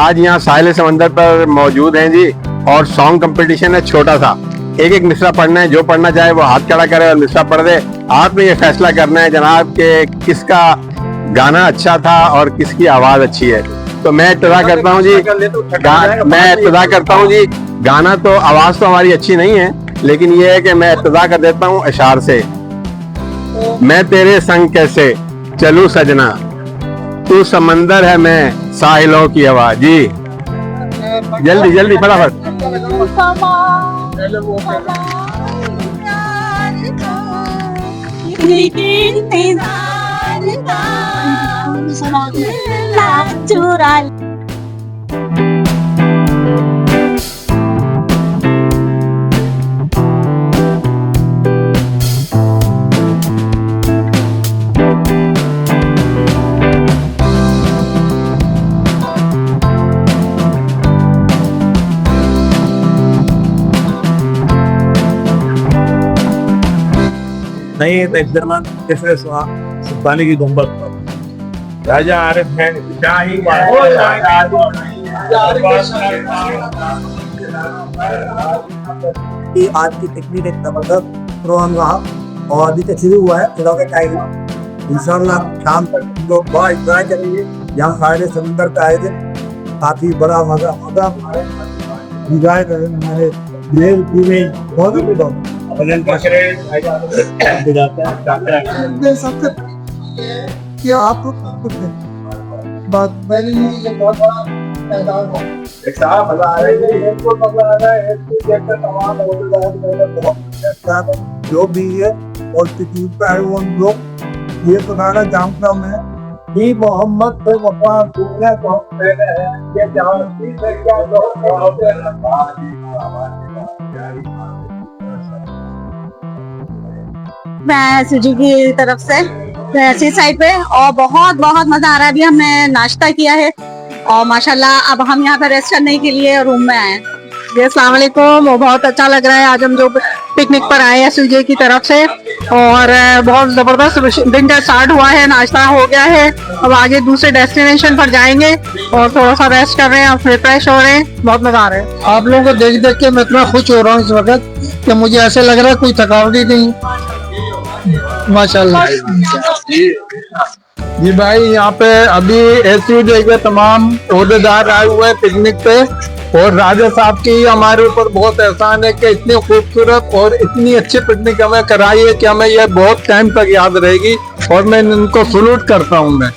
आज यहाँ साहिल समंदर पर मौजूद हैं जी, और सॉन्ग कंपटीशन है छोटा सा। एक एक मिसरा पढ़ना है, जो पढ़ना चाहे वो हाथ खड़ा करे और मिसरा पढ़ दे। आपने ये फैसला करना है जनाब कि किसका गाना अच्छा था और किसकी आवाज अच्छी है। तो मैं इब्तिदा करता हूँ जी, गाना तो आवाज तो हमारी अच्छी नहीं है, लेकिन ये है कि मैं इब्तिदा कर देता हूँ अशार से। मैं तेरे संग कैसे चलूं सजना, तू समंदर है मैं साहिलों की हवा। जी जल्दी जल्दी फटाफट। नहीं एकदम जैसे सुल्तानी की गुंबद राजा आरिफ हैं शाही आज की पिकनिक एक जबरदस्त प्रोग्राम रहा और अभी तक शुरू हुआ है थोड़ा सा टाइम। इंशाल्लाह शाम तक लोग बहुत इंजॉय करेंगे। यहाँ सारे समुंदर का आए थे, काफी बड़ा मजा इंजॉय करेंगे। हमारे पूरे बहुत क्या आप बात जो भी है और ये सुनाना चाहता मैं कि मोहम्मद पे वफा मैं सुजी की तरफ से ऐसी साइड पे, और बहुत बहुत मजा आ रहा है। अभी हमने नाश्ता किया है और माशाल्लाह अब हम यहाँ पे रेस्ट करने के लिए रूम में आए हैं। अस्सलाम वालेकुम। बहुत अच्छा लग रहा है आज हम जो पिकनिक पर आए हैं सुजी की तरफ से, और बहुत जबरदस्त दिन का स्टार्ट हुआ है, नाश्ता हो गया है। अब आगे दूसरे डेस्टिनेशन पर जाएंगे और थोड़ा सा रेस्ट कर रहे हैं और रिफ्रेश हो रहे हैं। बहुत मजा आ रहा है। आप लोगों को देख देख के मैं इतना खुश हो रहा हूँ इस वक्त कि मुझे ऐसे लग रहा है कोई थकावट ही नहीं। माशाल्लाह जी भाई, यहाँ पे अभी एसयूजे के तमाम ओहदेदार आए हुए हैं पिकनिक पे, और राजा साहब की हमारे ऊपर बहुत एहसान है कि इतनी खूबसूरत और इतनी अच्छी पिकनिक हमें कराई है कि हमें यह बहुत टाइम तक याद रहेगी, और मैं इनको सलूट करता हूँ मैं।